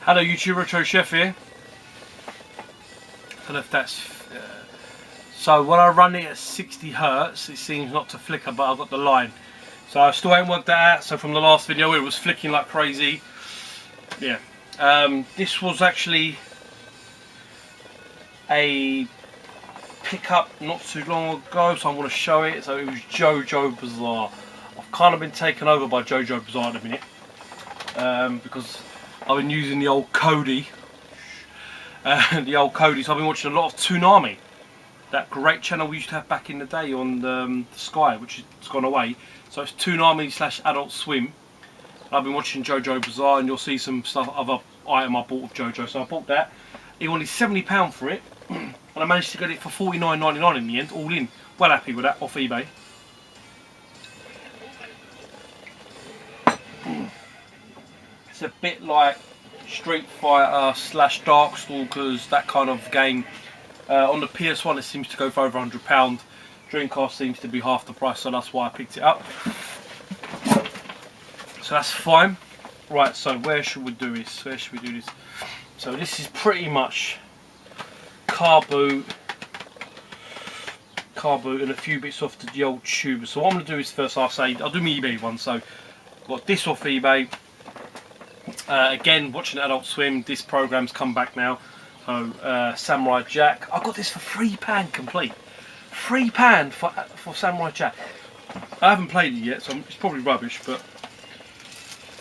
Hello YouTube, Retro Chef here. I don't know if that's... so when I run it at 60 Hertz, it seems not to flicker, but I've got the line. So I still haven't worked that out, so from the last video it was flicking like crazy. Yeah. This was actually a pickup not too long ago, so I'm going to show it. So it was JoJo Bizarre. I've kind of been taken over by JoJo Bizarre in a minute. Because I've been using the old Cody. So I've been watching a lot of Toonami. That great channel we used to have back in the day on the Sky, which has gone away. So it's Toonami / Adult Swim. And I've been watching JoJo Bizarre, and you'll see some stuff, other item I bought of JoJo. So I bought that. He wanted £70 for it, and I managed to get it for $49.99 in the end, all in. Well happy with that, off eBay. It's a bit like Street Fighter / Darkstalkers, that kind of game. On the PS1 it seems to go for over £100. Dreamcast seems to be half the price, so that's why I picked it up. So that's fine. Right, so where should we do this? So this is pretty much Carboot and a few bits off the old tube. So what I'm going to do is first I'll do my eBay one. So I've got this off eBay. Again, watching Adult Swim, this program's come back now. So Samurai Jack, I got this for £3 complete. £3 for Samurai Jack. I haven't played it yet, so it's probably rubbish, but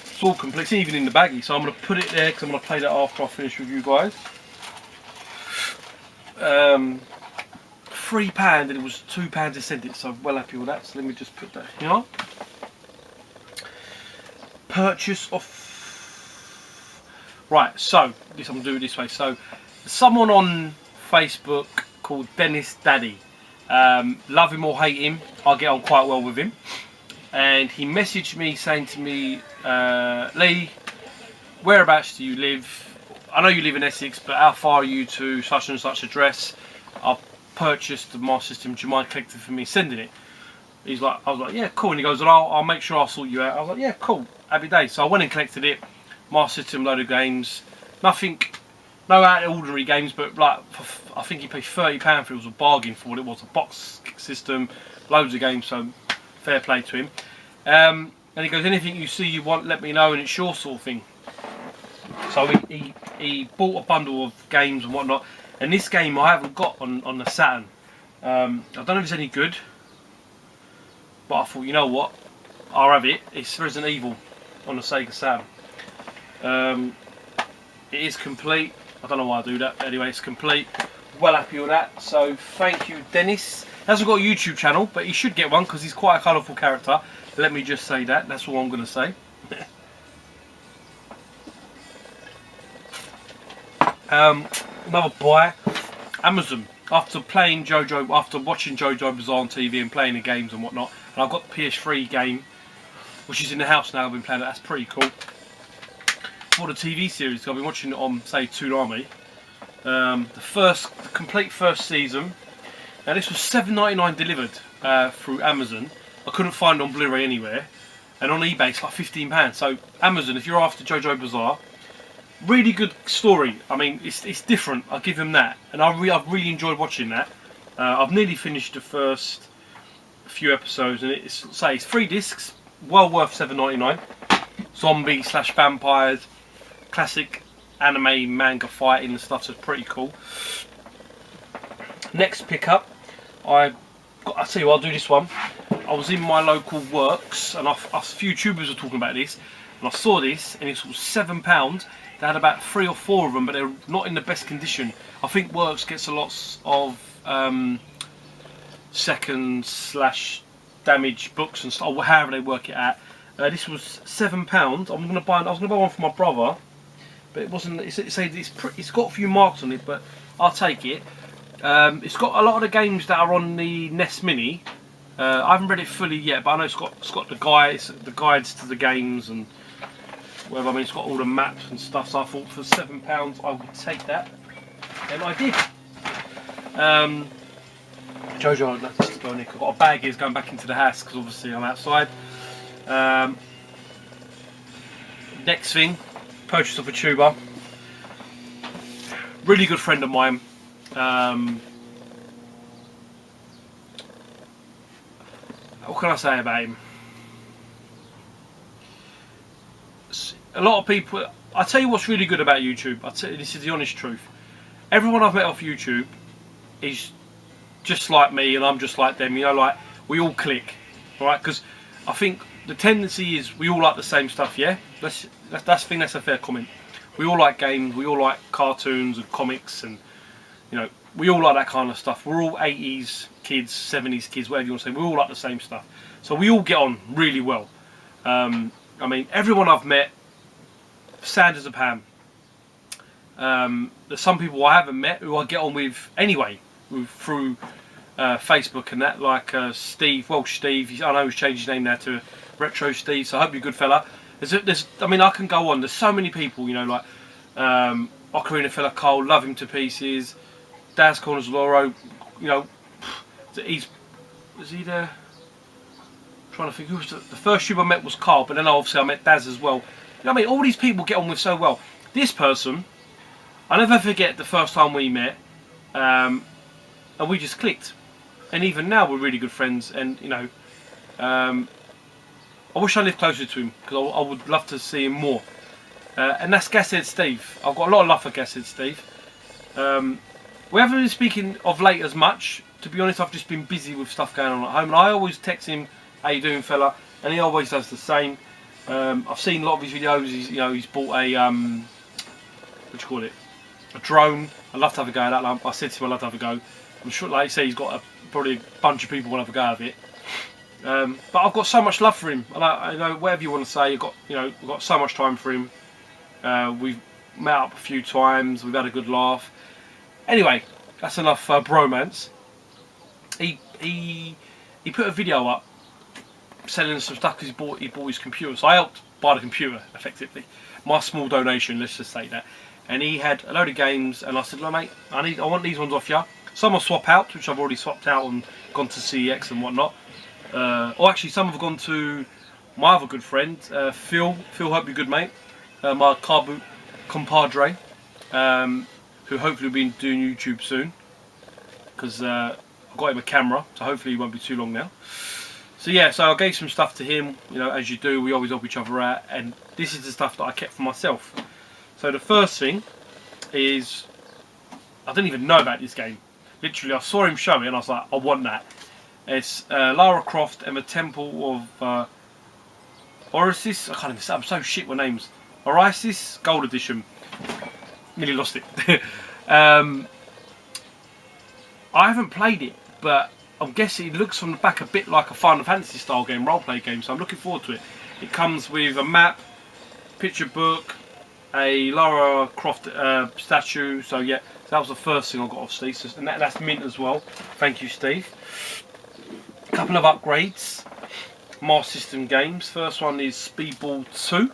it's all complete. It's even in the baggie, so I'm going to put it there because I'm going to play that after I finish with you guys. £3 and it was £2 to send it, so I'm well happy with that. So let me just put that here. Purchase of... Right, so this I'm going to do it this way. So someone on Facebook called Dennis Daddy, love him or hate him, I get on quite well with him, and he messaged me saying to me, Lee, whereabouts do you live? I know you live in Essex, but how far are you to such and such address? I've purchased the Master System, do you mind collecting for me, sending it? I was like, yeah, cool. And he goes, well, I'll make sure I'll sort you out. I was like, yeah, cool, happy days. So I went and collected it. Master System, load of games, nothing, no out of ordinary games, but like I think he paid £30 for it. Was a bargain for what it was, a box system, loads of games, so fair play to him. And he goes, anything you see you want, let me know, and it's your sort of thing. So he bought a bundle of games and whatnot, and this game I haven't got on the Saturn. I don't know if it's any good, but I thought, you know what, I'll have it. It's Resident Evil on the Sega Saturn. It is complete. I don't know why I do that, but anyway, it's complete. Well happy with that. So thank you, Dennis. He hasn't got a YouTube channel, but he should get one because he's quite a colourful character. Let me just say that. That's all I'm going to say. Another buy, Amazon. After watching JoJo Bizarre on TV and playing the games and whatnot, and I've got the PS3 game, which is in the house now. I've been playing it. That's pretty cool. For the TV series, I've been watching it on, say, Toonami. The complete first season. Now this was $7.99 delivered through Amazon. I couldn't find it on Blu-ray anywhere, and on eBay it's like £15. So Amazon, if you're after JoJo Bizarre, really good story. I mean, it's different. I'll give him that, and I've really enjoyed watching that. I've nearly finished the first few episodes, and it's 3 discs, well worth $7.99. Zombie / vampires. Classic anime manga fighting and stuff, so it's pretty cool. Next pickup, I'll tell you what, I'll do this one. I was in my local Works, and a few tubers were talking about this, and I saw this, and it was £7. They had about 3 or 4 of them, but they're not in the best condition. I think Works gets a lot of second / damaged books and stuff, or however they work it out. This was £7. I was going to buy one for my brother, but it wasn't. It's got a few marks on it, but I'll take it. It's got a lot of the games that are on the NES Mini. I haven't read it fully yet, but I know it's got the guides to the games and whatever. I mean, it's got all the maps and stuff. So I thought for £7 I would take that, and I did. Jojo, that's going. I've got a bag here going back into the house because obviously I'm outside. Next thing, purchase of a tuber. Really good friend of mine. What can I say about him? A lot of people. I tell you what's really good about YouTube. I tell you, this is the honest truth. Everyone I've met off YouTube is just like me, and I'm just like them. You know, like we all click, right? Because I think the tendency is we all like the same stuff. Yeah, I think that's a fair comment. We all like games. We all like cartoons and comics, and you know, we all like that kind of stuff. We're all 80s kids, 70s kids, whatever you want to say. We all like the same stuff, so we all get on really well. I mean, everyone I've met, sound as a pan. There's some people I haven't met who I get on with anyway, through Facebook and that, like Steve, Welsh Steve. I know he's changed his name now to Retro Steve, so I hope you're a good fella. I mean, I can go on. There's so many people, you know, like Ocarina fella Cole, love him to pieces. Daz Corners Loro, you know, was he there? I'm trying to think who was the first YouTuber I met was Carl, but then obviously I met Daz as well. You know what I mean? All these people get on with so well. This person, I never forget the first time we met, and we just clicked. And even now we're really good friends. And you know, I wish I lived closer to him because I would love to see him more. And that's Gashead Steve. I've got a lot of love for Gashead Steve. We haven't been speaking of late as much. To be honest, I've just been busy with stuff going on at home. And I always text him, "How you doing, fella?" And he always does the same. I've seen a lot of his videos. He's bought a what do you call it? A drone. I'd love to have a go at that. I said to him I'd love to have a go. I'm sure, like I say, he's got probably a bunch of people want to have a go of it. But I've got so much love for him. I know whatever you want to say. We've got so much time for him. We've met up a few times. We've had a good laugh. Anyway, that's enough bromance. He put a video up selling some stuff because he bought his computer. So I helped buy the computer effectively. My small donation, let's just say that. And he had a load of games, and I said, "Look, mate, I want these ones off you. Some will swap out, which I've already swapped out and gone to CEX and whatnot. Or actually, some have gone to my other good friend, Phil. Phil, hope you're good, mate. My Carboot compadre, who hopefully will be doing YouTube soon, because I've got him a camera, so hopefully he won't be too long now. So yeah, so I gave some stuff to him. You know, as you do, we always help each other out, and this is the stuff that I kept for myself. So the first thing is, I didn't even know about this game. Literally, I saw him show it, and I was like, I want that. It's Lara Croft and the Temple of Orisis. I can't even say. I'm so shit with names. Orisis Gold Edition. Nearly lost it. I haven't played it, but I'm guessing it looks from the back a bit like a Final Fantasy style game, roleplay game. So I'm looking forward to it. It comes with a map, picture book, a Lara Croft statue. So yeah, that was the first thing I got off Steve, and that's mint as well. Thank you, Steve. A couple of upgrades. Master System games. First one is Speedball 2.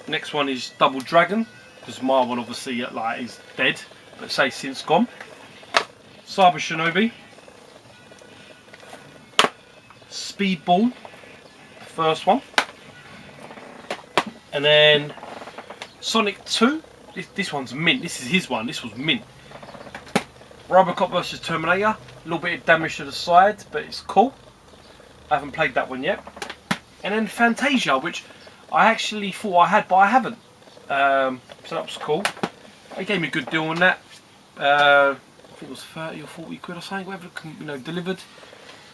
Next one is Double Dragon, because my one obviously is dead, but say since gone. Cyber Shinobi. Speedball, first one. And then Sonic 2. This one's mint. This is his one. This was mint. Robocop vs Terminator. A little bit of damage to the side, but it's cool. I haven't played that one yet. And then Fantasia, which I actually thought I had, but I haven't. So that was cool. They gave me a good deal on that. I think it was 30 or 40 quid or something, whatever, delivered.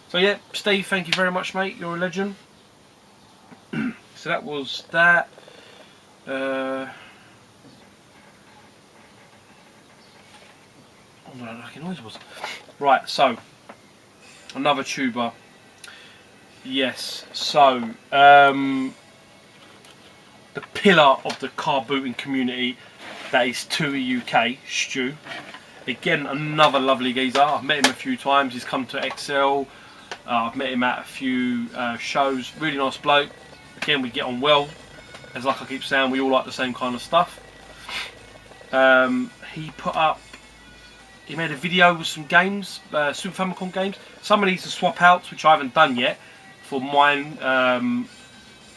So yeah, Steve, thank you very much, mate. You're a legend. So that was that. Oh, that lucky noise was. Right, so another tuber. Yes, so the pillar of the car booting community, that is Tui UK, Stu. Again, another lovely geezer. I've met him a few times. He's come to Excel. I've met him at a few shows. Really nice bloke. Again, we get on well. As like I keep saying, we all like the same kind of stuff. He made a video with some games, Super Famicom games. Some of these are swap outs, which I haven't done yet for mine,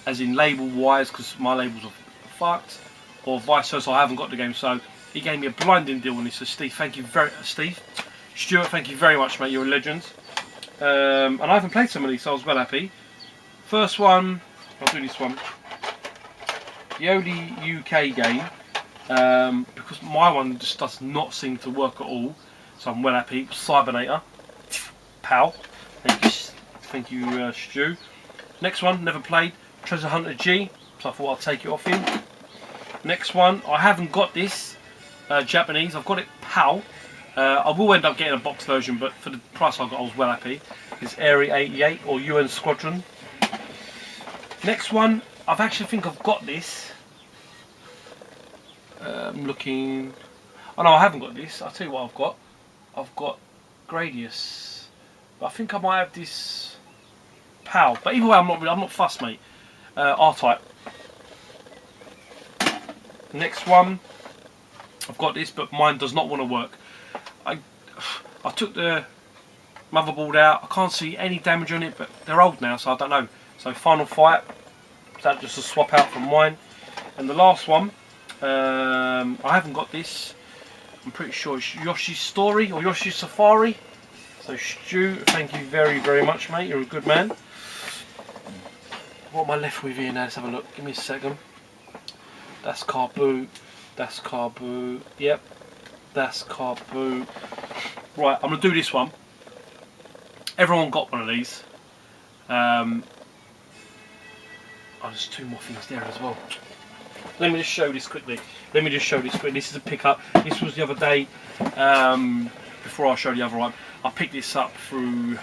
as in label wise, because my labels are fucked, or vice versa. I haven't got the game, so He gave me a blinding deal on this. So Steve, thank you Stuart, thank you very much, mate. You're a legend. And I haven't played some of these, so I was well happy. First one, I'll do this one. The only UK game, because my one just does not seem to work at all, so I'm well happy. Cybernator, pal. Thank you, Stu. Next one, never played. Treasure Hunter G, so I thought I'd take it off him. Next one, I haven't got this Japanese. I've got it PAL. I will end up getting a box version, but for the price I got, I was well happy. It's Area 88 or UN Squadron. Next one, I've actually think I've got this. I'm looking. Oh no, I haven't got this. I'll tell you what I've got. I've got Gradius, but I think I might have this PAL. But either way, I'm not fussed, mate. R-Type. Next one, I've got this, but mine does not want to work. I took the motherboard out. I can't see any damage on it, but they're old now, so I don't know. So Final Fight, that's just a swap out from mine. And the last one, I haven't got this. I'm pretty sure it's Yoshi's Story or Yoshi's Safari. So Stu, thank you very, very much, mate. You're a good man. What am I left with here now? Let's have a look. Give me a second. That's Carboot. That's Carboot. Yep. That's Carboot. Right, I'm going to do this one. Everyone got one of these. Oh, there's two more things there as well. Let me just show this quickly. This is a pickup. This was the other day, before I show the other one. I picked this up through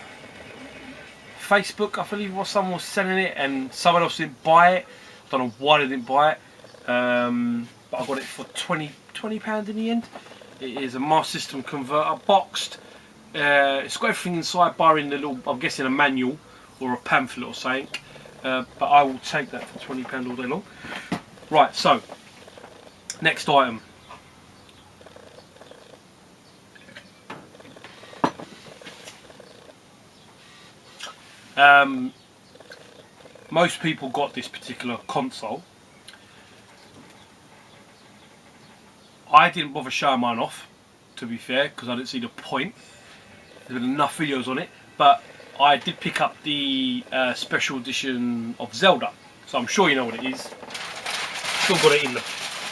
Facebook, I believe it was. Someone was selling it and someone else didn't buy it. I don't know why they didn't buy it. But I got it for £20 in the end. It is a Master System converter, boxed. It's got everything inside, barring the little, I'm guessing a manual or a pamphlet or something. But I will take that for £20 all day long. Right, so next item. Most people got this particular console. I didn't bother showing mine off, to be fair, because I didn't see the point. There's been enough videos on it, but I did pick up the special edition of Zelda, so I'm sure you know what it is. Still got it in the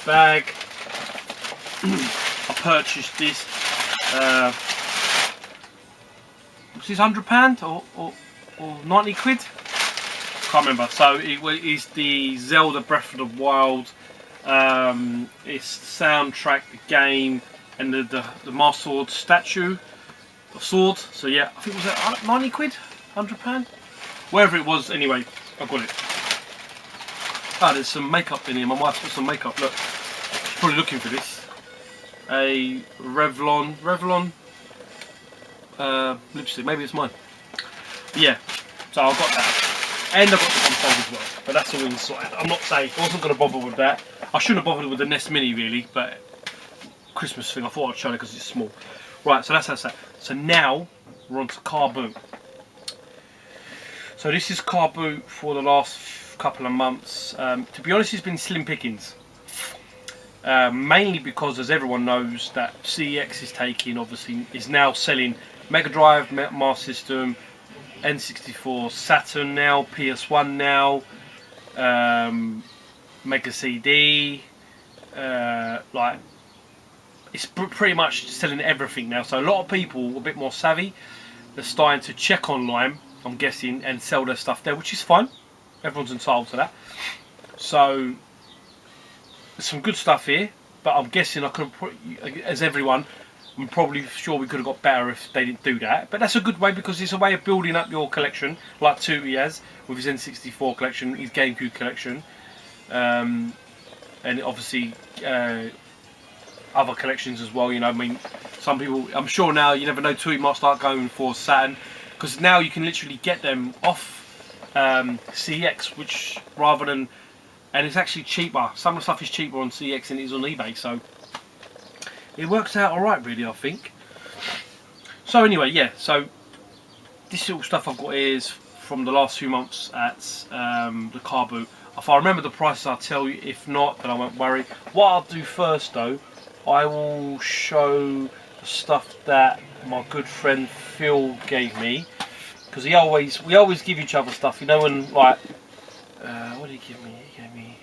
bag. I purchased this. Was this £100 or 90 quid? Can't remember. So it is the Zelda Breath of the Wild. It's the soundtrack, the game, and the Master Sword statue of sword. So yeah, I think it was that 90 quid, £100, wherever it was. Anyway, I got it. Ah, there's some makeup in here. My wife put some makeup. Look, she's probably looking for this. A Revlon lipstick. Maybe it's mine. But yeah, so I got that, and I got the console as well. But that's all inside. I'm not saying I wasn't going to bother with that. I shouldn't have bothered with the Nest Mini really, but Christmas thing. I thought I'd show it because it's small. Right, so that's that. So now we're on to Carboot. So this is Carboot for the last couple of months. To be honest, it's been slim pickings. Mainly because, as everyone knows, that CEX is now selling Mega Drive, Master System, N64, Saturn now, PS1 now, Mega CD, like it's pretty much selling everything now. So a lot of people, a bit more savvy, they're starting to check online, I'm guessing, and sell their stuff there, which is fine. Everyone's entitled to that. So there's some good stuff here, but I'm guessing I could, as everyone, I'm probably sure we could have got better if they didn't do that. But that's a good way, because it's a way of building up your collection, like Tootie has with his N64 collection, his GameCube collection, and obviously other collections as well. You know, I mean, some people, I'm sure now, you never know, Tootie might start going for Saturn, because now you can literally get them off CX, which rather than, and it's actually cheaper. Some of the stuff is cheaper on CX than it is on eBay, so it works out alright really, I think. So anyway, yeah, so this little stuff I've got here is from the last few months at the Carboot. If I remember the prices, I'll tell you. If not, then I won't worry. What I'll do first though, I will show the stuff that my good friend Phil gave me, because we always give each other stuff, you know. When like, what did he give me? He gave me.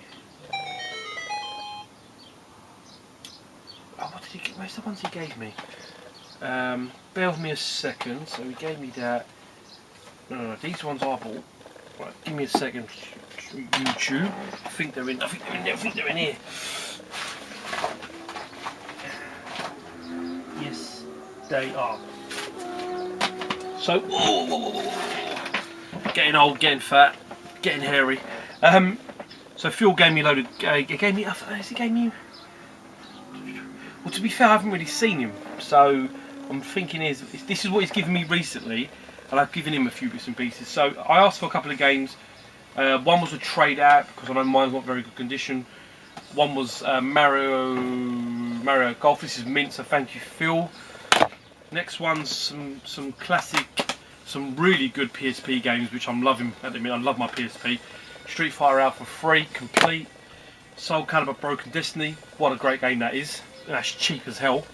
Oh, what did he give? Where's the ones he gave me? Bear with me a second. So he gave me that. No, these ones I bought. Right, give me a second. YouTube. I think they're in here. Yes, they are. So, getting old, getting fat, getting hairy. So Phil gave me a load of. He gave me. He gave me. Well, to be fair, I haven't really seen him, so I'm thinking this is what he's given me recently, and I've given him a few bits and pieces. So I asked for a couple of games. One was a trade out because I know mine's not very good condition. One was Mario Golf. This is mint, so thank you, Phil. Next one's some classic, some really good PSP games, which I'm loving at the minute. I love my PSP. Street Fighter Alpha 3 complete. Soul Calibur Broken Destiny. What a great game that is. That's cheap as hell.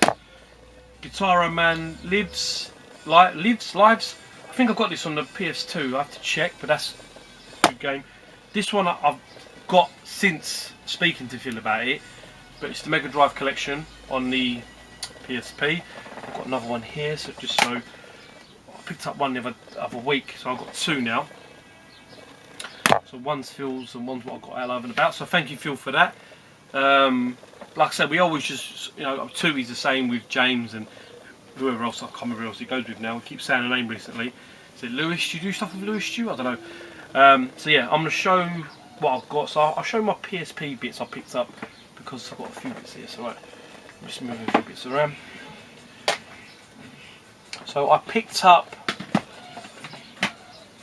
Guitar Man Lives. I think I've got this on the PS2. I have to check, but that's a good game. This one I've got since speaking to Phil about it, but it's the Mega Drive collection on the PSP. I've got another one here, so I picked up one the other week, so I've got two now. So one's Phil's and one's what I've got out and about. So thank you, Phil, for that. Like I said, we always just, you know, Tui's the same with James and whoever else, I can't remember who else he goes with now. I keep saying a name recently. Is it Lewis? Do you do stuff with Lewis Stew? I don't know. So yeah, I'm going to show what I've got. So I'll show my PSP bits I picked up because I've got a few bits here. So right, I'm just moving a few bits around. So I picked up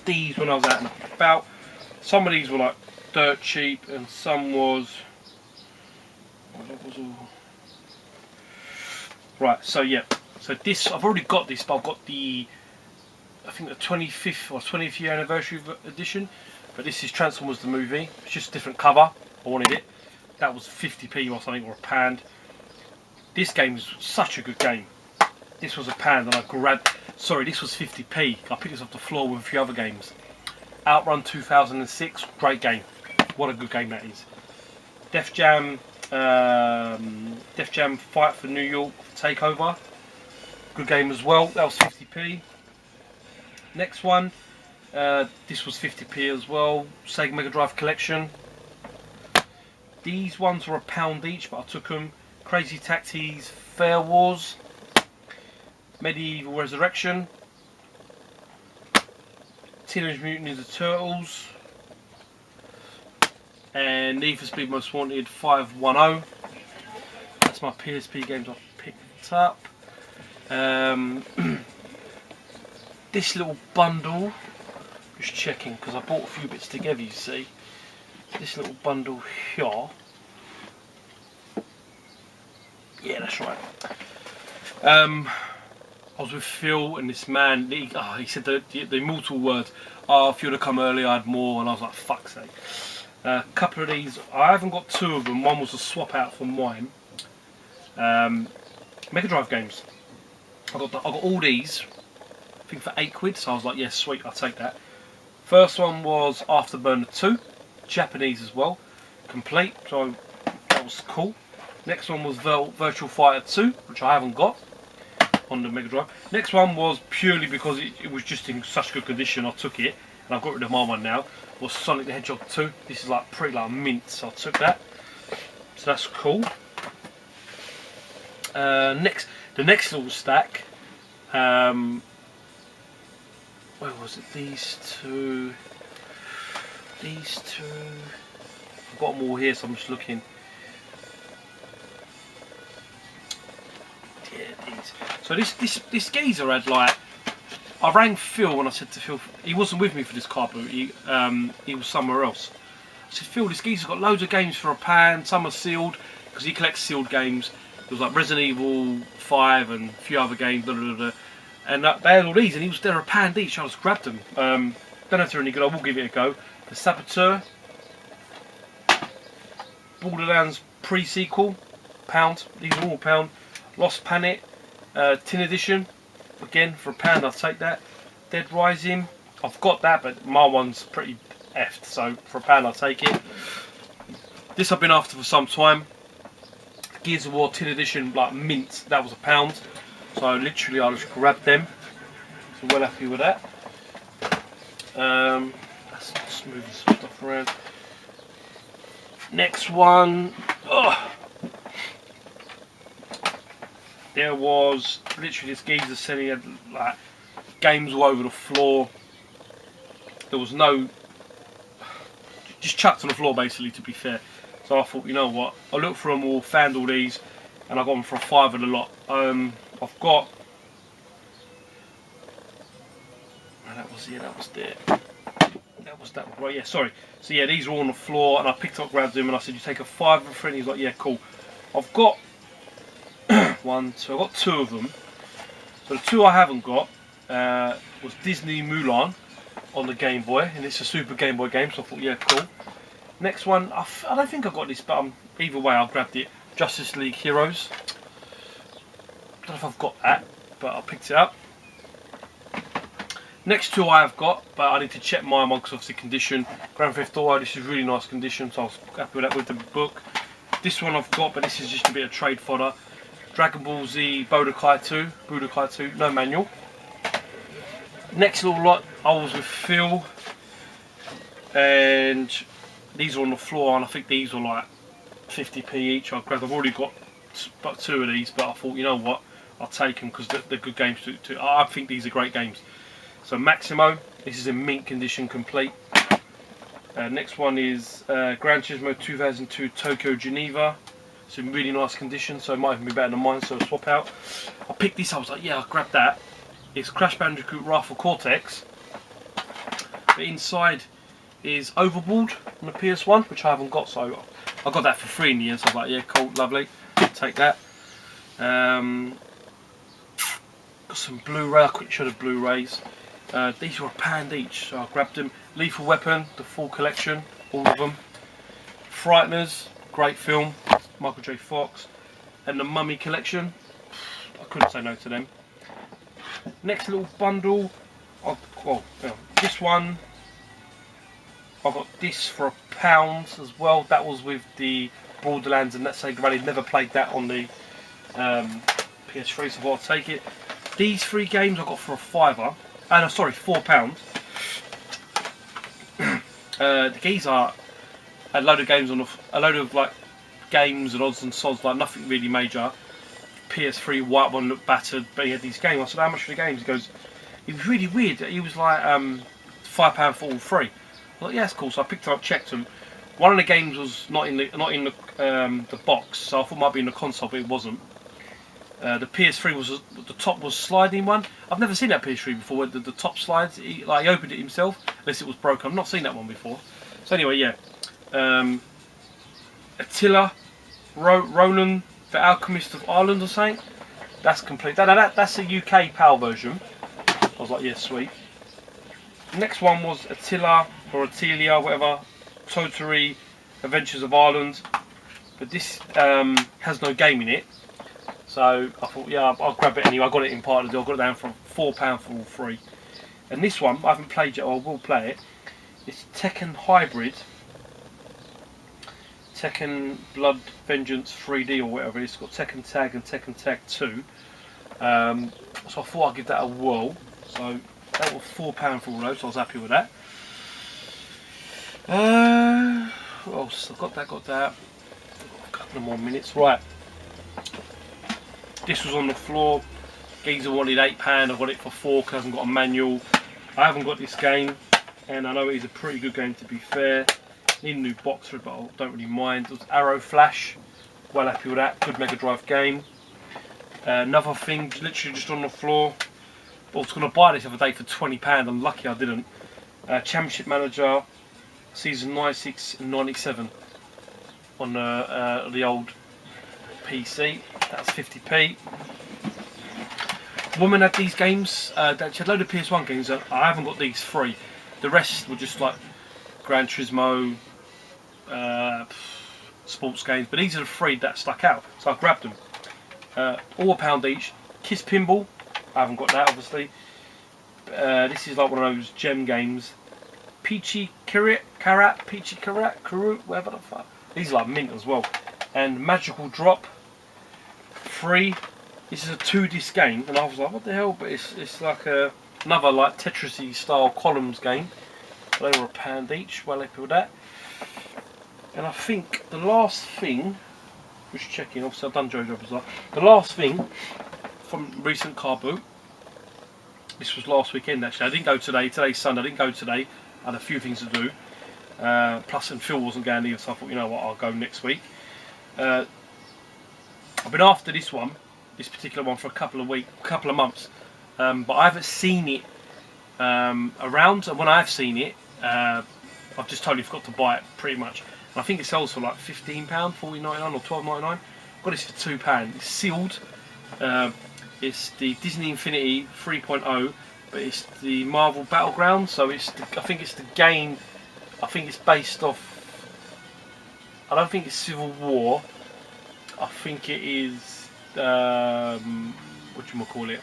these when I was out and about. Some of these were like dirt cheap and some was... Right, so yeah, so this, I've already got this, but I've got the, I think the 25th or 20th year anniversary edition, but this is Transformers the movie. It's just a different cover. I wanted it. That was 50p or something, or a pound. This game is such a good game. This was a pound and I grabbed, sorry, this was 50p. I picked this off the floor with a few other games. Outrun 2006, great game. What a good game that is. Def Jam Fight for New York Takeover, good game as well. That was 50p. Next one, this was 50p as well. Sega Mega Drive Collection. These ones were a pound each, but I took them. Crazy Taxis Fair Wars, Medieval Resurrection, Teenage Mutant Ninja Turtles, and Need for Speed Most Wanted 510. That's my PSP games I've picked up. This little bundle, just checking because I bought a few bits together, you see. This little bundle here. Yeah, that's right. I was with Phil and this man, he said the immortal words, "Oh, if you'd have come earlier, I had more," and I was like, fuck's sake. A couple of these, I haven't got two of them. One was a swap out for mine. Mega Drive games. I got all these, I think for £8, so I was like, yes, sweet, I'll take that. First one was Afterburner 2, Japanese as well, complete, so that was cool. Next one was Virtual Fighter 2, which I haven't got on the Mega Drive. Next one was purely because it was just in such good condition, I took it, and I've got rid of my one now, was Sonic the Hedgehog 2. This is like pretty like mint, so I took that. So that's cool. The next little stack, where was it? These two. I've got them all here, so I'm just looking. Yeah, these. So this geezer had like, I rang Phil and I said to Phil, he wasn't with me for this Carboot, he was somewhere else. I said, Phil, this geezer's got loads of games for a pound, some are sealed, because he collects sealed games. There was like Resident Evil 5 and a few other games, blah, blah, blah. And they had all these, and they're a pound each. I just grabbed them. Don't know if they're any good, I will give it a go. The Saboteur, Borderlands pre-sequel, £1. These are all £1. Lost Planet tin edition, again for £1. I'll take that. Dead Rising, I've got that, but my one's pretty effed, so for £1 I'll take it. This I've been after for some time. Gears of War tin edition, like mint, that was £1. So literally I just grabbed them. So well happy with that. Let's just move some stuff around. Next one, there was literally this geezer selling like games all over the floor. There was no, just chucked on the floor basically, to be fair. So I thought, you know what, I looked for them all, found all these, and I got them for £5 of the lot. I've got, that was there. That was that, right, yeah, sorry. So yeah, these are all on the floor, and I picked up, grabbed them, and I said, you take a £5 for it, and he's like, yeah, cool. I've got I've got 2 of them. So the 2 I haven't got was Disney Mulan on the Game Boy, and it's a Super Game Boy game, so I thought, yeah, cool. Next one, I don't think I got this, but either way, I grabbed it. Justice League Heroes. I don't know if I've got that, but I picked it up. Next 2 I have got, but I need to check my one because obviously condition. Grand Theft Auto, this is really nice condition, so I was happy with that with the book. This one I've got, but this is just a bit of trade fodder. Dragon Ball Z Budokai 2, no manual. Next little lot, I was with Phil, and these are on the floor, and I think these were like 50p each. I've already got about 2 of these, but I thought, you know what, I'll take them because they're good games too. I think these are great games. So Maximo, this is in mint condition, complete. Next one is Gran Turismo 2002 Tokyo Geneva. It's in really nice condition, so it might even be better than mine, so I'll swap out. I picked this, I was like, yeah, I'll grab that. It's Crash Bandicoot Rifle Cortex. But inside is Overboard on the PS1, which I haven't got, so I got that for free in the end, so I was like, yeah, cool, lovely, take that. Got some Blu-ray, I quickly showed the Blu-rays. These were £1 each, so I grabbed them. Lethal Weapon, the full collection, all of them. Frighteners, great film, Michael J. Fox. And the Mummy collection, I couldn't say no to them. Next little bundle, this one, I got this for £1 as well. That was with the Borderlands and Let's Say Granny. Never played that on the PS3, so I'll take it. These 3 games I got for £5. No, sorry, £4. The geezer had a load of games on a load of like games and odds and sods, like nothing really major. PS3 white one looked battered, but he had these games. I said, how much for the games? He goes, it was really weird. He was like £5 for all 3. I thought, yeah, that's cool. So I picked it up, checked them. One of the games was not in the box, so I thought it might be in the console, but it wasn't. The PS3 was the top was sliding one. I've never seen that PS3 before. Where the top slides. He opened it himself, unless it was broken. I've not seen that one before. So anyway, yeah. Attila, Ronan, the Alchemist of Ireland or something. That's complete. That's a UK PAL version. I was like, yeah, sweet. Next one was Attila or Attilia, whatever. Totally Adventures of Ireland. But this has no game in it. So I thought, yeah, I'll grab it anyway. I got it in part of the deal. I got it down for £4 for all 3. And this one, I haven't played yet, or I will play it. It's Tekken Hybrid. Tekken Blood Vengeance 3D or whatever it is. It's got Tekken Tag and Tekken Tag 2. So I thought I'd give that a whirl. So that was £4 for all those, so I was happy with that. What else? I've got that. I've got a couple of more minutes. Right. This was on the floor. Geezer wanted £8. I got it for 4 because I haven't got a manual. I haven't got this game, and I know it is a pretty good game to be fair. Need a new box for it, but I don't really mind. It was Arrow Flash. Well happy with that. Good Mega Drive game. Another thing, literally just on the floor. I was going to buy this the other day for £20. I'm lucky I didn't. Championship Manager, Season 96 and 97 on the old PC. That's 50p. Woman had these games. She had a load of PS1 games. I haven't got these 3. The rest were just like Gran Turismo, sports games, but these are the 3 that stuck out, so I grabbed them. All £1 each. Kiss Pinball, I haven't got that obviously. This is like one of those gem games. Peachy Carrot, whatever the fuck. These are like mint as well. And Magical Drop, free. This is a 2-disc game, and I was like, what the hell? But it's like another like Tetris-y style columns game. They were £1 each. Well happy with that. And I think the last thing, just checking. Obviously I've done JoJo Bizarre. The last thing from recent Carboot. This was last weekend actually. I didn't go today. Today's Sunday. I didn't go today. I had a few things to do. Plus, and Phil wasn't going either, so I thought, you know what, I'll go next week. I've been after this particular one for a couple of months, but I haven't seen it around. And when I've seen it, I've just totally forgot to buy it, pretty much. And I think it sells for like £15, $14.99 or $12.99. Got this for £2. It's sealed. It's the Disney Infinity 3.0, but it's the Marvel Battleground. So I think it's the game. I think it's based off. I don't think it's Civil War. I think it is. What you call it?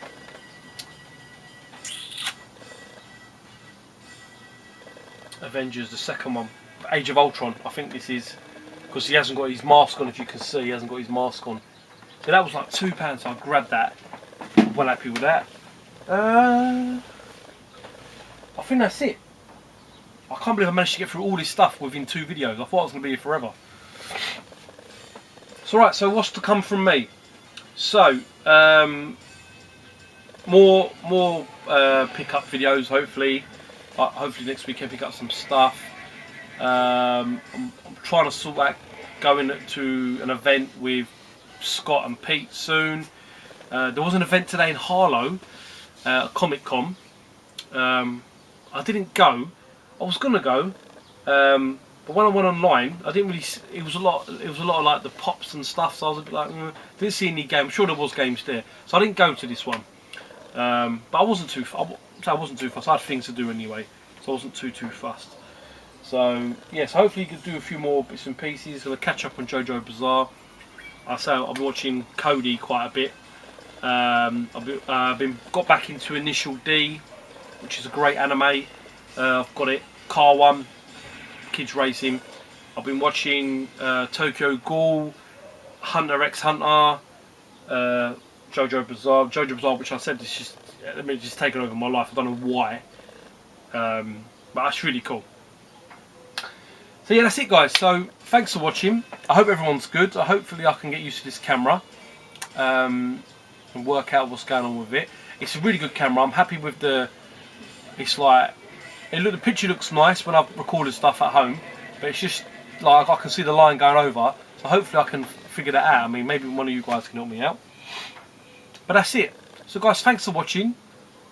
Avengers, the second one, Age of Ultron. I think this is, because he hasn't got his mask on. If you can see, he hasn't got his mask on. So that was like £2. So I grabbed that. Well happy with that. I think that's it. I can't believe I managed to get through all this stuff within 2 videos. I thought I was going to be here forever. So right, so what's to come from me? So more pickup videos. Hopefully next week I pick up some stuff. I'm trying to sort out going to an event with Scott and Pete soon. There was an event today in Harlow, Comic Con. I didn't go. I was gonna go, but when I went online, I didn't really. It was a lot of like the pops and stuff. So I was a bit like, didn't see any games. I'm sure there was games there, so I didn't go to this one. But I wasn't too. I wasn't too fussed. I had things to do anyway, so I wasn't too fussed. So yes, hopefully you can do a few more bits and pieces. Gonna catch up on JoJo Bizarre. I've been watching Cody quite a bit. I've got back into Initial D, which is a great anime. I've got it. Car 1, kids racing. I've been watching Tokyo Ghoul, Hunter x Hunter, JoJo Bizarre, which I said is just taken over my life. I don't know why, but that's really cool. So yeah, that's it, guys. So thanks for watching. I hope everyone's good. Hopefully I can get used to this camera and work out what's going on with it. It's a really good camera. I'm happy with the. It's like the picture looks nice when I've recorded stuff at home, but it's just like I can see the line going over. So hopefully I can figure that out. I mean, maybe one of you guys can help me out. But that's it. So guys, thanks for watching.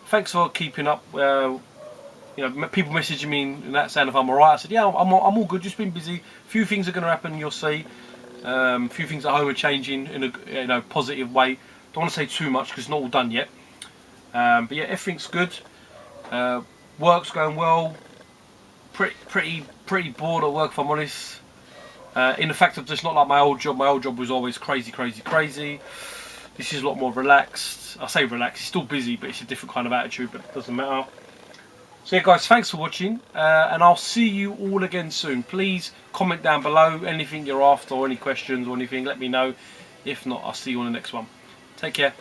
Thanks for keeping up. You know, people messaging me and that saying if I'm alright. I said, yeah, I'm all good. Just been busy. A few things are going to happen. You'll see. A few things at home are changing in a positive way. Don't want to say too much because it's not all done yet. But yeah, everything's good. Work's going well. Pretty bored at work, if I'm honest. In the fact of just not like my old job. My old job was always crazy. This is a lot more relaxed. I say relaxed. It's still busy, but it's a different kind of attitude. But it doesn't matter. So yeah, guys, thanks for watching, and I'll see you all again soon. Please comment down below anything you're after, or any questions or anything. Let me know. If not, I'll see you on the next one. Take care.